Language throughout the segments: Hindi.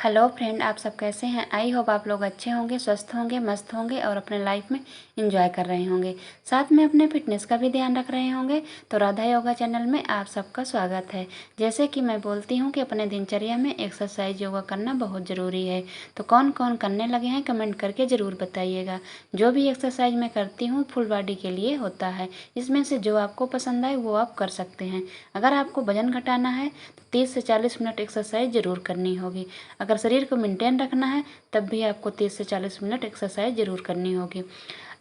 हेलो फ्रेंड, आप सब कैसे हैं। आई होप आप लोग अच्छे होंगे, स्वस्थ होंगे, मस्त होंगे और अपने लाइफ में एंजॉय कर रहे होंगे, साथ में अपने फिटनेस का भी ध्यान रख रहे होंगे। तो राधा योगा चैनल में आप सबका स्वागत है। जैसे कि मैं बोलती हूँ कि अपने दिनचर्या में एक्सरसाइज योगा करना बहुत ज़रूरी है। तो कौन कौन करने लगे हैं कमेंट करके ज़रूर बताइएगा। जो भी एक्सरसाइज मैं करती हूँ फुल बॉडी के लिए होता है। इसमें से जो आपको पसंद आए वो आप कर सकते हैं। अगर आपको वजन घटाना है तो 30 से 40 मिनट एक्सरसाइज ज़रूर करनी होगी। अगर शरीर को मेंटेन रखना है तब भी आपको 30 से 40 मिनट एक्सरसाइज ज़रूर करनी होगी।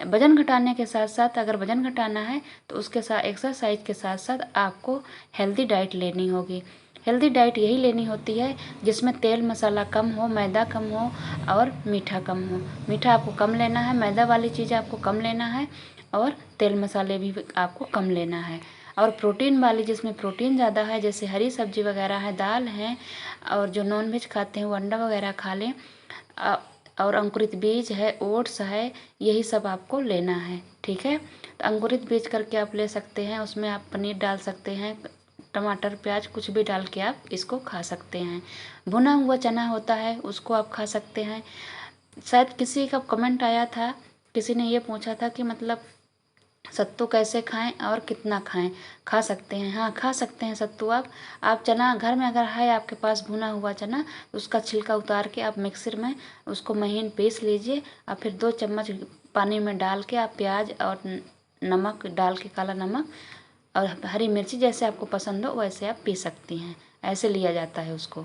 वजन घटाने के साथ साथ अगर वजन घटाना है तो उसके साथ एक्सरसाइज के साथ साथ आपको हेल्दी डाइट लेनी होगी। हेल्दी डाइट यही लेनी होती है जिसमें तेल मसाला कम हो, मैदा कम हो और मीठा कम हो। मीठा आपको कम लेना है, मैदा वाली चीज़ आपको कम लेना है और तेल मसाले भी आपको कम लेना है। और प्रोटीन वाली जिसमें प्रोटीन ज़्यादा है, जैसे हरी सब्जी वगैरह है, दाल है, और जो नॉन वेज खाते हैं वो अंडा वगैरह खा लें। और अंकुरित बीज है, ओट्स है, यही सब आपको लेना है। ठीक है, तो अंकुरित बीज करके आप ले सकते हैं, उसमें आप पनीर डाल सकते हैं, टमाटर प्याज कुछ भी डाल के आप इसको खा सकते हैं। भुना हुआ चना होता है उसको आप खा सकते हैं। शायद किसी का कमेंट आया था, किसी ने ये पूछा था कि मतलब सत्तू कैसे खाएं और कितना खाएं। खा सकते हैं, हाँ खा सकते हैं सत्तू। आप चना घर में अगर है आपके पास भुना हुआ चना, उसका छिलका उतार के आप मिक्सर में उसको महीन पीस लीजिए और फिर 2 चम्मच पानी में डाल के आप प्याज और नमक डाल के, काला नमक और हरी मिर्ची जैसे आपको पसंद हो वैसे आप पी सकती हैं। ऐसे लिया जाता है उसको।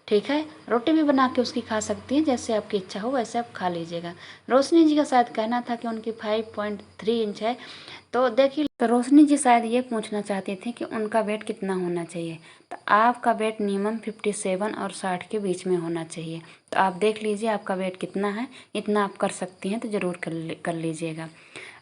ठीक है, रोटी भी बना के उसकी खा सकती हैं, जैसे आपकी इच्छा हो वैसे आप खा लीजिएगा। रोशनी जी का शायद कहना था कि उनकी 5.3 इंच है। तो देखिए, तो रोशनी जी शायद ये पूछना चाहती थी कि उनका वेट कितना होना चाहिए। तो आपका वेट मिनिमम 57 और 60 के बीच में होना चाहिए। तो आप देख लीजिए आपका वेट कितना है, इतना आप कर सकती हैं तो ज़रूर कर लीजिएगा।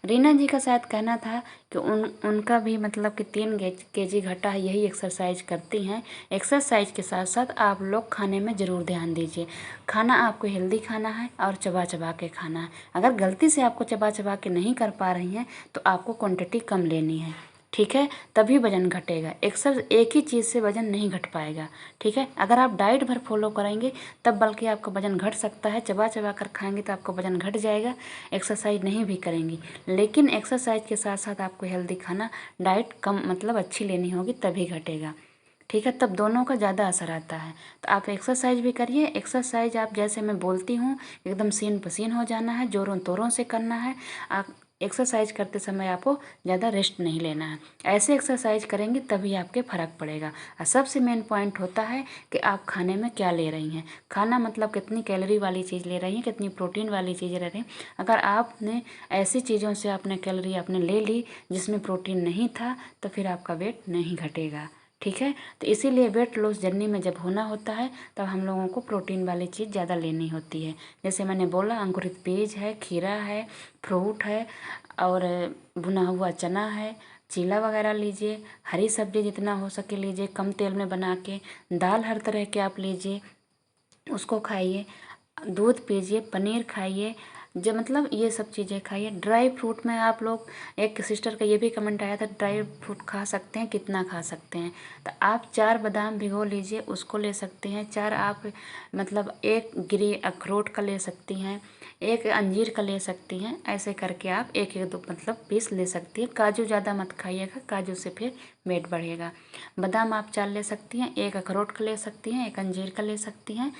रीना जी का शायद कहना था कि उनका भी मतलब कि 3 kg घटा है, यही एक्सरसाइज करती हैं। एक्सरसाइज के साथ साथ आप लोग खाने में ज़रूर ध्यान दीजिए। खाना आपको हेल्दी खाना है और चबा चबा के खाना है। अगर गलती से आपको चबा चबा के नहीं कर पा रही हैं तो आपको क्वांटिटी कम लेनी है। ठीक है, तभी वजन घटेगा। एक ही चीज़ से वजन नहीं घट पाएगा। ठीक है, अगर आप डाइट भर फॉलो करेंगे तब बल्कि आपका वजन घट सकता है। चबा चबा कर खाएंगे तो आपका वजन घट जाएगा। एक्सरसाइज नहीं भी करेंगी, लेकिन एक्सरसाइज के साथ साथ आपको हेल्दी खाना, डाइट कम मतलब अच्छी लेनी होगी तभी घटेगा। ठीक है, तब दोनों का ज़्यादा असर आता है। तो आप एक्सरसाइज भी करिए। एक्सरसाइज आप जैसे मैं बोलती हूँ एकदम सीन पसीन हो जाना है, जोरों तोरों से करना है। आप एक्सरसाइज करते समय आपको ज़्यादा रेस्ट नहीं लेना है। ऐसे एक्सरसाइज करेंगे तभी आपके फ़र्क पड़ेगा। और सबसे मेन पॉइंट होता है कि आप खाने में क्या ले रही हैं। खाना मतलब कितनी कैलोरी वाली चीज़ ले रही हैं, कितनी प्रोटीन वाली चीज़ ले रही हैं। अगर आपने ऐसी चीज़ों से आपने कैलोरी आपने ले ली जिसमें प्रोटीन नहीं था तो फिर आपका वेट नहीं घटेगा। ठीक है, तो इसीलिए वेट लॉस जर्नी में जब होना होता है तब हम लोगों को प्रोटीन वाली चीज़ ज़्यादा लेनी होती है। जैसे मैंने बोला, अंकुरित बीज है, खीरा है, फ्रूट है और भुना हुआ चना है, चीला वगैरह लीजिए। हरी सब्जी जितना हो सके लीजिए, कम तेल में बना के। दाल हर तरह के आप लीजिए, उसको खाइए। दूध पीजिए, पनीर खाइए, जो मतलब ये सब चीज़ें खाइए। ड्राई फ्रूट में आप लोग, एक सिस्टर का ये भी कमेंट आया था ड्राई फ्रूट खा सकते हैं, कितना खा सकते हैं। तो आप 4 बादाम भिगो लीजिए, उसको ले सकते हैं। 4 आप मतलब 1 गिरी अखरोट का ले सकती हैं, 1 अंजीर का ले सकती हैं। ऐसे करके आप 1-1 मतलब पीस ले सकती हैं। काजू ज़्यादा मत खाइएगा, काजू से फिर वेट बढ़ेगा। बादाम आप 4 ले सकती हैं, 1 अखरोट का ले सकती हैं, 1 अंजीर का ले सकती हैं,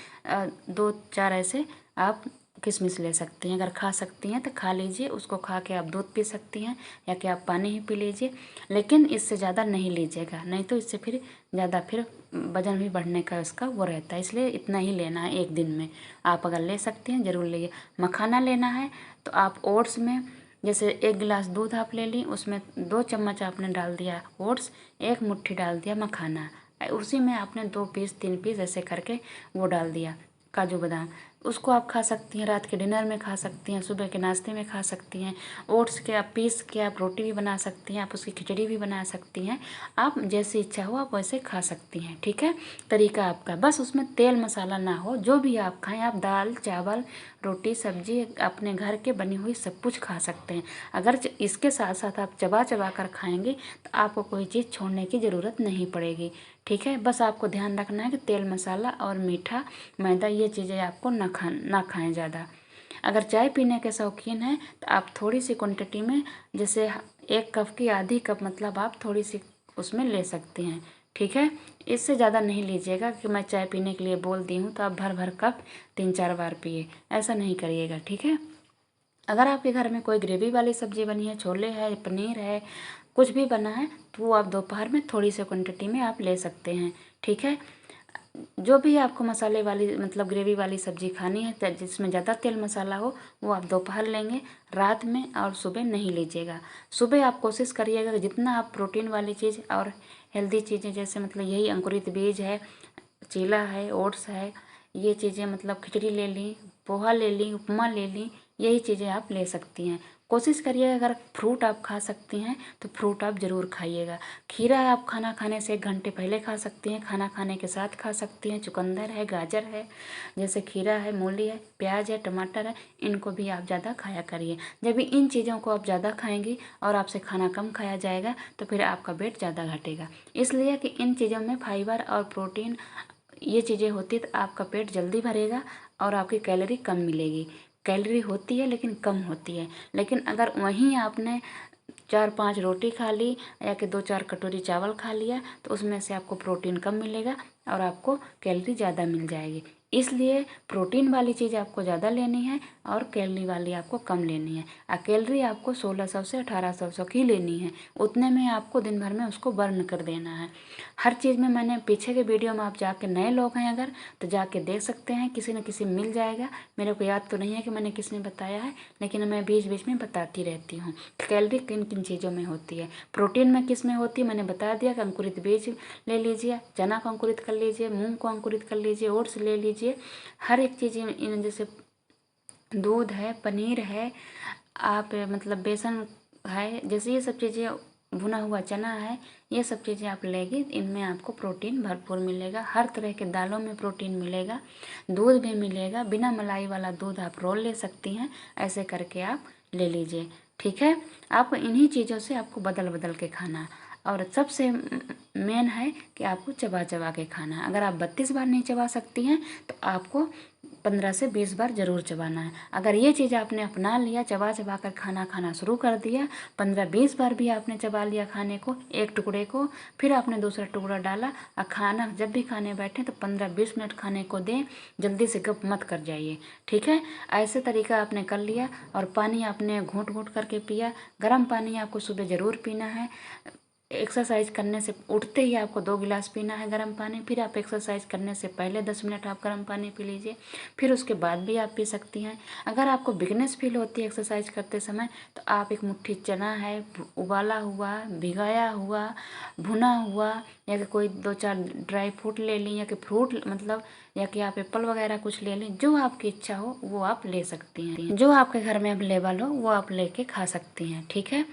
2-4 ऐसे आप किशमिश ले सकती हैं। अगर खा सकती हैं तो खा लीजिए, उसको खा के आप दूध पी सकती हैं या कि आप पानी ही पी लीजिए। लेकिन इससे ज़्यादा नहीं लीजिएगा, नहीं तो इससे फिर ज़्यादा फिर वजन भी बढ़ने का इसका वो रहता है। इसलिए इतना ही लेना है एक दिन में। आप अगर ले सकती हैं ज़रूर लीजिए। मखाना लेना है तो आप ओट्स में, जैसे 1 गिलास दूध आप ले ली, उसमें 2 चम्मच आपने डाल दिया ओट्स, 1 मुट्ठी डाल दिया मखाना, उसी में आपने 2 पीस 3 पीस ऐसे करके वो डाल दिया काजू बादाम। उसको आप खा सकती हैं, रात के डिनर में खा सकती हैं, सुबह के नाश्ते में खा सकती हैं। ओट्स के आप पीस के आप रोटी भी बना सकती हैं, आप उसकी खिचड़ी भी बना सकती हैं। आप जैसी इच्छा हो आप वैसे खा सकती हैं। ठीक है, तरीका आपका, बस उसमें तेल मसाला ना हो। जो भी आप खाएं, आप दाल चावल रोटी सब्जी अपने घर के बनी हुई सब कुछ खा सकते हैं। अगर इसके साथ साथ आप चबा चबा कर खाएंगे तो आपको कोई चीज़ छोड़ने की ज़रूरत नहीं पड़ेगी। ठीक है। बस आपको ध्यान रखना है कि तेल मसाला और मीठा मैदा ये चीज़ें आपको ना खाएं ज़्यादा। अगर चाय पीने के शौकीन हैं तो आप थोड़ी सी क्वांटिटी में, जैसे 1 कप की आधी कप मतलब आप थोड़ी सी उसमें ले सकते हैं। ठीक है, इससे ज़्यादा नहीं लीजिएगा कि मैं चाय पीने के लिए बोल दी हूँ तो आप भर भर कप 3-4 बार पिए, ऐसा नहीं करिएगा। ठीक है। अगर आपके घर में कोई ग्रेवी वाली सब्ज़ी बनी है, छोले है, पनीर है, कुछ भी बना है, तो वो आप दोपहर में थोड़ी सी क्वांटिटी में आप ले सकते हैं। ठीक है। जो भी आपको मसाले वाली मतलब ग्रेवी वाली सब्ज़ी खानी है जिसमें ज़्यादा तेल मसाला हो, वो आप दोपहर लेंगे, रात में और सुबह नहीं लीजिएगा। सुबह आप कोशिश करिएगा कि जितना आप प्रोटीन वाली चीज़ और हेल्दी चीज़ें, जैसे मतलब यही अंकुरित बीज है, चीला है, ओट्स है, ये चीज़ें मतलब खिचड़ी ले ली, पोहा ले ली, उपमा ले ली, यही चीज़ें आप ले सकती हैं। कोशिश करिएगा अगर फ्रूट आप खा सकती हैं तो फ्रूट आप ज़रूर खाइएगा। खीरा आप खाना खाने से 1 घंटे पहले खा सकती हैं, खाना खाने के साथ खा सकती हैं। चुकंदर है, गाजर है, जैसे खीरा है, मूली है, प्याज है, टमाटर है, इनको भी आप ज़्यादा खाया करिए। जब इन चीज़ों को आप ज़्यादा खाएंगी और आपसे खाना कम खाया जाएगा तो फिर आपका वेट ज़्यादा घटेगा। इसलिए कि इन चीज़ों में फाइबर और प्रोटीन ये चीज़ें होती तो आपका पेट जल्दी भरेगा और आपकी कैलोरी कम मिलेगी। कैलोरी होती है लेकिन कम होती है। लेकिन अगर वहीं आपने 4-5 रोटी खा ली या कि 2-4 कटोरी चावल खा लिया तो उसमें से आपको प्रोटीन कम मिलेगा और आपको कैलोरी ज़्यादा मिल जाएगी। इसलिए प्रोटीन वाली चीज़ आपको ज़्यादा लेनी है और कैलोरी वाली आपको कम लेनी है। और कैलोरी आपको 1600 से 1800 की लेनी है, उतने में आपको दिन भर में उसको बर्न कर देना है। हर चीज़ में मैंने पीछे के वीडियो में आप जाके नए लोग हैं अगर तो जाके देख सकते हैं, किसी न किसी मिल जाएगा। मेरे को याद तो नहीं है कि मैंने किसने बताया है, लेकिन मैं बीच बीच में बताती रहती हूँ कैलोरी किन किन चीज़ों में होती है। प्रोटीन में किस में होती है मैंने बता दिया कि अंकुरित बीज ले लीजिए, चना को अंकुरित कर लीजिए, मूंग को अंकुरित कर लीजिए, ओट्स ले लीजिए। हर एक चीज़ इन जैसे दूध है, पनीर है, आप मतलब बेसन है, जैसे ये सब चीज़ें, भुना हुआ चना है, ये सब चीज़ें आप लेंगे, इनमें आपको प्रोटीन भरपूर मिलेगा। हर तरह के दालों में प्रोटीन मिलेगा, दूध भी मिलेगा। बिना मलाई वाला दूध आप रोल ले सकती हैं, ऐसे करके आप ले लीजिए। ठीक है। आपको इन्हीं चीज़ों से आपको बदल बदल के खाना है। और सबसे मेन है कि आपको चबा चबा के खाना है। अगर आप 32 बार नहीं चबा सकती हैं तो आपको 15 से 20 बार ज़रूर चबाना है। अगर ये चीज़ आपने अपना लिया, चबा चबा कर खाना खाना शुरू कर दिया, 15-20 बार भी आपने चबा लिया खाने को, एक टुकड़े को, फिर आपने दूसरा टुकड़ा डाला और खाना जब भी खाने बैठे तो 15-20 मिनट खाने को दें, जल्दी से गप मत कर जाइए। ठीक है। ऐसे तरीका आपने कर लिया और पानी आपने घूंट घूंट करके पिया। गर्म पानी आपको सुबह ज़रूर पीना है। एक्सरसाइज करने से उठते ही आपको 2 गिलास पीना है गर्म पानी। फिर आप एक्सरसाइज करने से पहले 10 मिनट आप गर्म पानी पी लीजिए, फिर उसके बाद भी आप पी सकती हैं। अगर आपको वीकनेस फील होती है एक्सरसाइज करते समय तो आप एक मुट्ठी चना है, उबाला हुआ, भिगाया हुआ, भुना हुआ, या कि कोई 2-4 ड्राई फ्रूट ले ली, या कि फ्रूट मतलब, या कि आप एप्पल वगैरह कुछ ले लें, जो आपकी इच्छा हो वो आप ले सकती हैं। जो आपके घर में अवेलेबल हो वो आप लेके खा सकती हैं। ठीक है।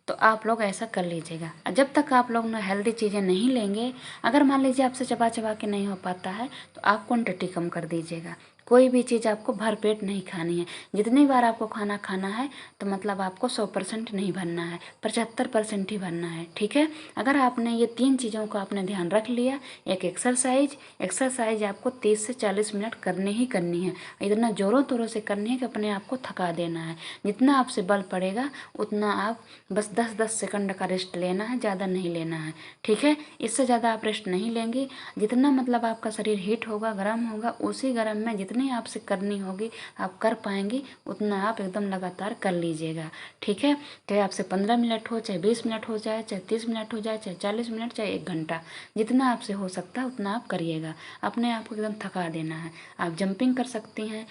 तो आप लोग ऐसा कर लीजिएगा। जब तक आप लोग ना हेल्दी चीज़ें नहीं लेंगे, अगर मान लीजिए आपसे चबा चबा के नहीं हो पाता है तो आप क्वांटिटी कम कर दीजिएगा। कोई भी चीज़ आपको भर पेट नहीं खानी है। जितनी बार आपको खाना खाना है तो मतलब आपको 100% नहीं भरना है, 75% ही भरना है। ठीक है। अगर आपने ये 3 चीज़ों का आपने ध्यान रख लिया, एक एक्सरसाइज आपको 30 से 40 मिनट करनी ही करनी है। इतना ज़ोरों तोरों से करनी है कि अपने आप को थका देना है। जितना आपसे बल पड़ेगा उतना आप बस 10-10 सेकंड का रेस्ट लेना है, ज़्यादा नहीं लेना है। ठीक है। इससे ज़्यादा आप रेस्ट नहीं लेंगे। जितना मतलब आपका शरीर हीट होगा, गर्म होगा, उसी गर्म में जितनी आपसे करनी होगी आप कर पाएंगी, उतना आप एकदम लगातार कर लीजिएगा। ठीक है। चाहे आपसे 15 मिनट हो, चाहे 20 मिनट हो जाए, चाहे 30 मिनट हो जाए, चाहे 40 मिनट, चाहे 1 घंटा, जितना आपसे हो सकता है उतना आप करिएगा। अपने आप को एकदम थका देना है। आप जंपिंग कर सकती हैं,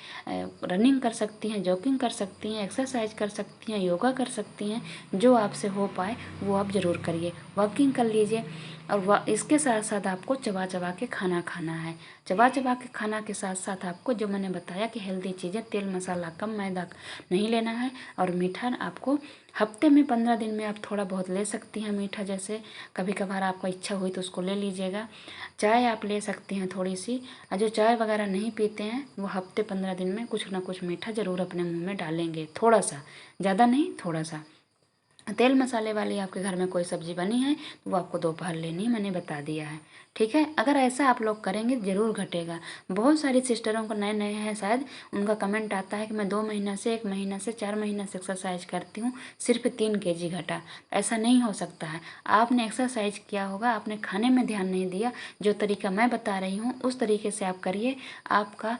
रनिंग कर सकती हैं, जॉगिंग कर सकती हैं, एक्सरसाइज कर सकती हैं, योगा कर सकती हैं। जो आपसे हो पाए वो आप ज़रूर करिए। वॉकिंग कर लीजिए। और इसके साथ साथ आपको चबा चबा के खाना खाना है। चबा चबा के खाना के साथ साथ आपको जो मैंने बताया कि हेल्दी चीज़ें, तेल मसाला कम, मैदा नहीं लेना है। और मीठा आपको हफ्ते में 15 दिन में आप थोड़ा बहुत ले सकती हैं मीठा, जैसे कभी कभार आपको इच्छा हुई तो उसको ले लीजिएगा। चाय आप ले सकती हैं थोड़ी सी, और जो चाय वगैरह नहीं पीते हैं वो हफ्ते 15 दिन में कुछ ना कुछ मीठा ज़रूर अपने मुँह में डालेंगे, थोड़ा सा, ज़्यादा नहीं, थोड़ा सा। तेल मसाले वाली आपके घर में कोई सब्ज़ी बनी है तो वो आपको दोपहर लेनी है, मैंने बता दिया है। ठीक है, अगर ऐसा आप लोग करेंगे ज़रूर घटेगा। बहुत सारी सिस्टरों को नए नए हैं शायद, उनका कमेंट आता है कि मैं 2 महीना से 1 महीना से 4 महीना से एक्सरसाइज करती हूँ, सिर्फ 3 केजी घटा। ऐसा नहीं हो सकता है। आपने एक्सरसाइज किया होगा, आपने खाने में ध्यान नहीं दिया। जो तरीका मैं बता रही हूँ उस तरीके से आप करिए, आपका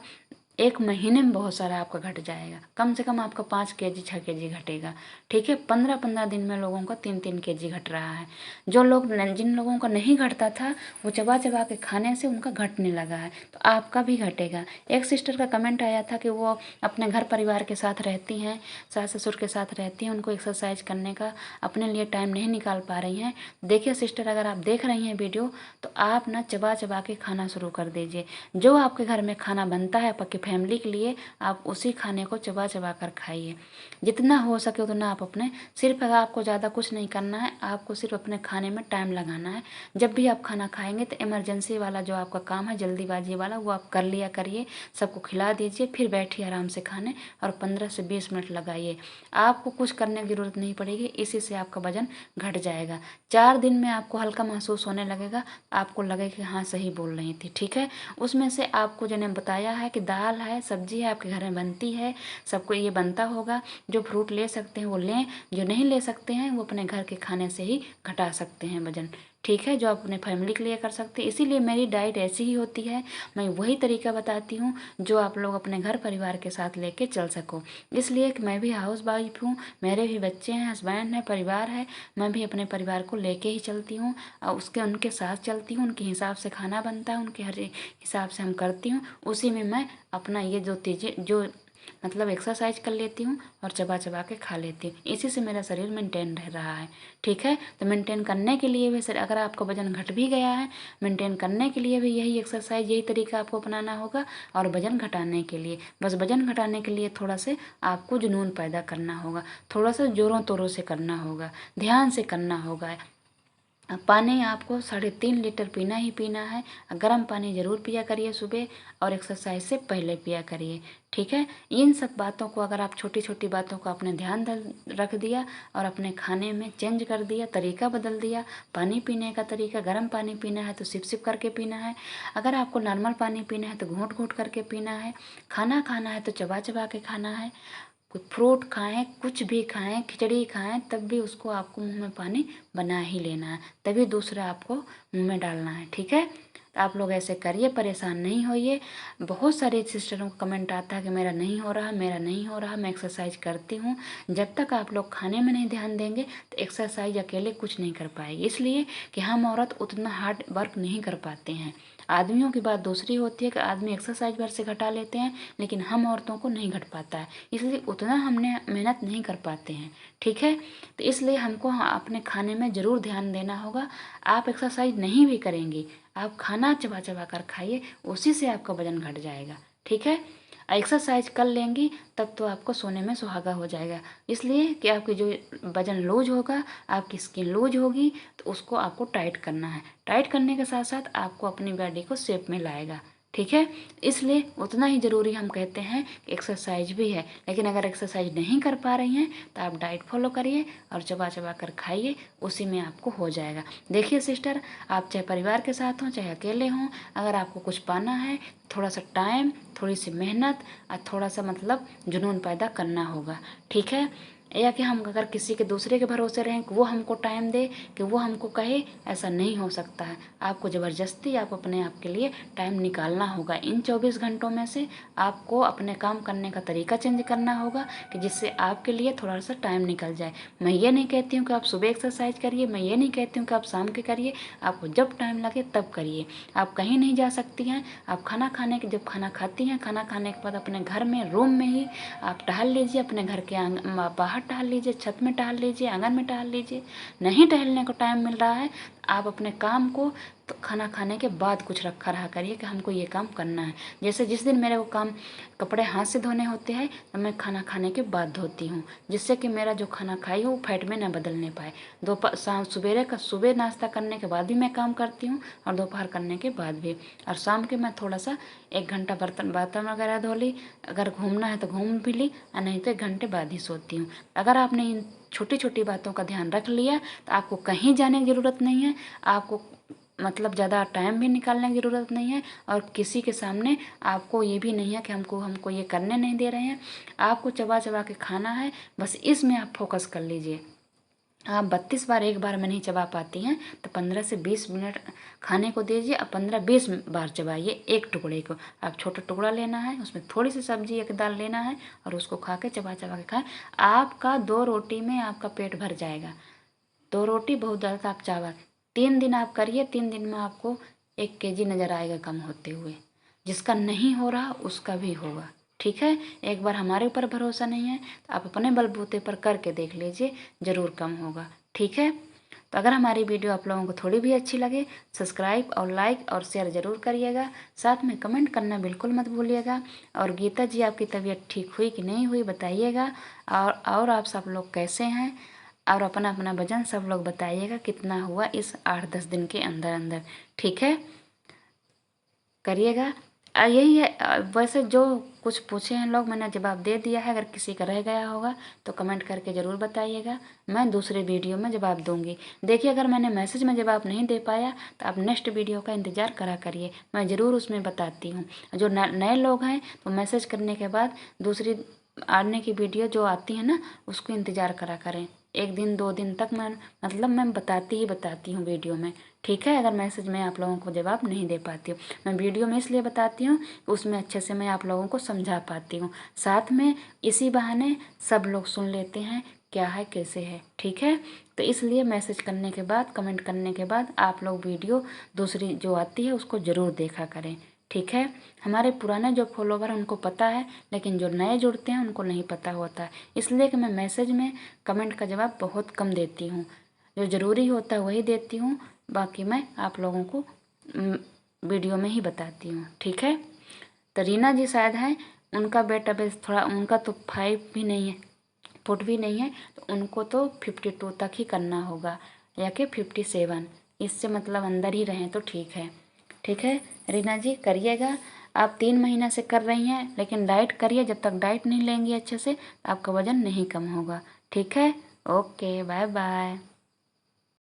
1 महीने में बहुत सारा आपका घट जाएगा। कम से कम आपका 5 केजी 6 केजी घटेगा। ठीक है, 15-15 दिन में लोगों का 3-3 केजी घट रहा है। जिन लोगों का नहीं घटता था वो चबा चबा के खाने से उनका घटने लगा है, तो आपका भी घटेगा। एक सिस्टर का कमेंट आया था कि वो अपने घर परिवार के साथ रहती हैं, सास ससुर के साथ रहती हैं, उनको एक्सरसाइज करने का अपने लिए टाइम नहीं निकाल पा रही हैं। देखिए सिस्टर, अगर आप देख रही हैं वीडियो तो आप ना चबा चबा के खाना शुरू कर दीजिए। जो आपके घर में खाना बनता है आपकी फैमिली के लिए, आप उसी खाने को चबा चबा कर खाइए। जितना हो सके उतना आप अपने, सिर्फ अगर आपको ज़्यादा कुछ नहीं करना है, आपको सिर्फ अपने खाने में टाइम लगाना है। जब भी आप खाना खाएंगे तो इमरजेंसी वाला जो आपका काम है, जल्दीबाजी वाला, वो आप कर लिया करिए। सबको खिला दीजिए, फिर बैठिए आराम से खाने और 15 से 20 मिनट लगाइए। आपको कुछ करने की ज़रूरत नहीं पड़ेगी, इसी से आपका वजन घट जाएगा। 4 दिन में आपको हल्का महसूस होने लगेगा, आपको लगेगा कि हाँ सही बोल रही थी। ठीक है, उसमें से आपको जो मैंने बताया है कि दाल है, सब्जी है, आपके घर में बनती है, सबको ये बनता होगा। जो फ्रूट ले सकते हैं वो लें, जो नहीं ले सकते हैं वो अपने घर के खाने से ही घटा सकते हैं वजन। ठीक है, जो आप अपने फैमिली के लिए कर सकते हैं। इसीलिए मेरी डाइट ऐसी ही होती है, मैं वही तरीका बताती हूँ जो आप लोग अपने घर परिवार के साथ लेके चल सको। इसलिए कि मैं भी हाउस वाइफ हूँ, मेरे भी बच्चे हैं, हस्बैंड है, परिवार है, मैं भी अपने परिवार को लेके ही चलती हूँ और उनके साथ चलती हूँ। उनके हिसाब से खाना बनता है, उनके हर हिसाब से हम करती हूँ, उसी में मैं अपना ये जो चीज़ें जो मतलब एक्सरसाइज कर लेती हूँ और चबा चबा के खा लेती हूँ। इसी से मेरा शरीर मेंटेन रह रहा है। ठीक है, तो मेंटेन करने के लिए भी सर, अगर आपका वजन घट भी गया है, मेंटेन करने के लिए भी यही एक्सरसाइज, यही तरीका आपको अपनाना होगा। और वजन घटाने के लिए, बस वजन घटाने के लिए थोड़ा से आपको जुनून पैदा करना होगा, थोड़ा सा ज़ोरों तोरों से करना होगा, ध्यान से करना होगा। पानी आपको 3.5 लीटर पीना ही पीना है। गर्म पानी ज़रूर पिया करिए सुबह, और एक्सरसाइज से पहले पिया करिए। ठीक है, इन सब बातों को अगर आप छोटी छोटी बातों को आपने ध्यान रख दिया और अपने खाने में चेंज कर दिया, तरीका बदल दिया, पानी पीने का तरीका, गर्म पानी पीना है तो सिप सिप करके पीना है, अगर आपको नॉर्मल पानी पीना है तो घूंट घूंट करके पीना है, खाना खाना है तो चबा चबा के खाना है, कोई फ्रूट खाएं, कुछ भी खाएं, खिचड़ी खाएं, तब भी उसको आपको मुंह में पानी बना ही लेना है, तभी दूसरा आपको मुंह में डालना है। ठीक है, तो आप लोग ऐसे करिए, परेशान नहीं होइए। बहुत सारे सिस्टरों को कमेंट आता है कि मेरा नहीं हो रहा, मेरा नहीं हो रहा, मैं एक्सरसाइज करती हूँ। जब तक आप लोग खाने में नहीं ध्यान देंगे तो एक्सरसाइज अकेले कुछ नहीं कर पाएगी, इसलिए कि हम औरत उतना हार्ड वर्क नहीं कर पाते हैं। आदमियों की बात दूसरी होती है कि आदमी एक्सरसाइज भर से घटा लेते हैं, लेकिन हम औरतों को नहीं घट पाता है, इसलिए उतना हमने मेहनत नहीं कर पाते हैं। ठीक है, तो इसलिए हमको अपने खाने में ज़रूर ध्यान देना होगा। आप एक्सरसाइज नहीं भी करेंगी, आप खाना चबा चबा कर खाइए, उसी से आपका वजन घट जाएगा। ठीक है, एक्सरसाइज कर लेंगी तब तो आपको सोने में सुहागा हो जाएगा, इसलिए कि आपकी जो वजन लूज होगा, आपकी स्किन लूज होगी, तो उसको आपको टाइट करना है। टाइट करने के साथ साथ आपको अपनी बॉडी को शेप में लाएगा। ठीक है, इसलिए उतना ही ज़रूरी हम कहते हैं कि एक्सरसाइज भी है। लेकिन अगर एक्सरसाइज नहीं कर पा रही हैं तो आप डाइट फॉलो करिए और चबा चबा कर खाइए, उसी में आपको हो जाएगा। देखिए सिस्टर, आप चाहे परिवार के साथ हों चाहे अकेले हों, अगर आपको कुछ पाना है, थोड़ा सा टाइम, थोड़ी सी मेहनत और थोड़ा सा मतलब जुनून पैदा करना होगा। ठीक है, या कि हम अगर किसी के दूसरे के भरोसे रहें कि वो हमको टाइम दे, कि वो हमको कहे, ऐसा नहीं हो सकता है। आपको ज़बरदस्ती आप अपने आप के लिए टाइम निकालना होगा। इन 24 घंटों में से आपको अपने काम करने का तरीका चेंज करना होगा कि जिससे आपके लिए थोड़ा सा टाइम निकल जाए। मैं ये नहीं कहती हूँ कि आप सुबह एक्सरसाइज करिए, मैं ये नहीं कहती हूँ कि आप शाम के करिए, आपको जब टाइम लगे तब करिए। आप कहीं नहीं जा सकती हैं, आप जब खाना खाती हैं, खाना खाने के बाद अपने घर में रूम में ही आप टहल लीजिए, अपने घर के बाहर टहल लीजिए, छत में टहल लीजिए, आंगन में टहल लीजिए। नहीं टहलने को टाइम मिल रहा है, आप अपने काम को तो खाना खाने के बाद कुछ रखा रहा करिए कि हमको ये काम करना है। जैसे जिस दिन मेरे को काम कपड़े हाथ से धोने होते हैं तो मैं खाना खाने के बाद धोती हूँ, जिससे कि मेरा जो खाना खाई हो वो फैट में ना बदलने पाए। दोपहर शाम सुबह नाश्ता करने के बाद भी मैं काम करती हूँ और दोपहर करने के बाद भी, और शाम के मैं थोड़ा सा 1 घंटा बर्तन वगैरह धो ली, अगर घूमना है तो घूम भी ली, और नहीं तो 1 घंटे बाद ही सोती हूँ। अगर आपने इन छोटी छोटी बातों का ध्यान रख लिया तो आपको कहीं जाने की ज़रूरत नहीं है, आपको मतलब ज़्यादा टाइम भी निकालने की ज़रूरत नहीं है, और किसी के सामने आपको ये भी नहीं है कि हमको ये करने नहीं दे रहे हैं। आपको चबा चबा के खाना है, बस इसमें आप फोकस कर लीजिए। आप 32 बार एक बार में नहीं चबा पाती हैं तो 15 से 20 मिनट खाने को दीजिए, और 15-20 बार चबाइए एक टुकड़े को। आप छोटा टुकड़ा लेना है, उसमें थोड़ी सी सब्जी एक दाल लेना है और उसको खा के चबा चबा के खाएं। आपका 2 रोटी में आपका पेट भर जाएगा। 2 रोटी बहुत ज़्यादा आप चावल 3 दिन आप करिए, 3 दिन में आपको 1 kg नज़र आएगा कम होते हुए। जिसका नहीं हो रहा उसका भी होगा, ठीक है। एक बार हमारे ऊपर भरोसा नहीं है तो आप अपने बलबूते पर करके देख लीजिए, ज़रूर कम होगा, ठीक है। तो अगर हमारी वीडियो आप लोगों को थोड़ी भी अच्छी लगे, सब्सक्राइब और लाइक और शेयर ज़रूर करिएगा। साथ में कमेंट करना बिल्कुल मत भूलिएगा। और गीता जी आपकी तबीयत ठीक हुई कि नहीं हुई बताइएगा, और आप सब लोग कैसे हैं, और अपना अपना वजन सब लोग बताइएगा कितना हुआ इस 8-10 दिन के अंदर अंदर, ठीक है। करिएगा। यही है। वैसे जो कुछ पूछे हैं लोग मैंने जवाब दे दिया है। अगर किसी का रह गया होगा तो कमेंट करके ज़रूर बताइएगा, मैं दूसरे वीडियो में जवाब दूंगी। देखिए, अगर मैंने मैसेज में जवाब नहीं दे पाया तो आप नेक्स्ट वीडियो का इंतज़ार करा करिए, मैं ज़रूर उसमें बताती हूँ। जो नए लोग हैं तो मैसेज करने के बाद दूसरी आने की वीडियो जो आती है ना उसको इंतज़ार करा करें। 1 दिन 2 दिन तक मैं बताती हूँ वीडियो में, ठीक है। अगर मैसेज में आप लोगों को जवाब नहीं दे पाती हूँ, मैं वीडियो में इसलिए बताती हूँ कि उसमें अच्छे से मैं आप लोगों को समझा पाती हूँ। साथ में इसी बहाने सब लोग सुन लेते हैं क्या है कैसे है, ठीक है। तो इसलिए मैसेज करने के बाद, कमेंट करने के बाद आप लोग वीडियो दूसरी जो आती है उसको ज़रूर देखा करें, ठीक है। हमारे पुराने जो फॉलोवर उनको पता है, लेकिन जो नए जुड़ते हैं उनको नहीं पता होता है, इसलिए कि मैं मैसेज में कमेंट का जवाब बहुत कम देती हूँ। जो ज़रूरी होता है वही देती हूँ, बाकी मैं आप लोगों को वीडियो में ही बताती हूँ, ठीक है। तो रीना जी शायद हैं, उनका बेटा बेस थोड़ा, उनका तो 5 भी नहीं है, फुट भी नहीं है, तो उनको तो 52 तक ही करना होगा, या कि 57, इससे मतलब अंदर ही रहें तो ठीक है, ठीक है। रीना जी करिएगा। आप 3 महीना से कर रही हैं, लेकिन डाइट करिए, जब तक डाइट नहीं लेंगी अच्छे से आपका वज़न नहीं कम होगा, ठीक है। Okay, bye bye.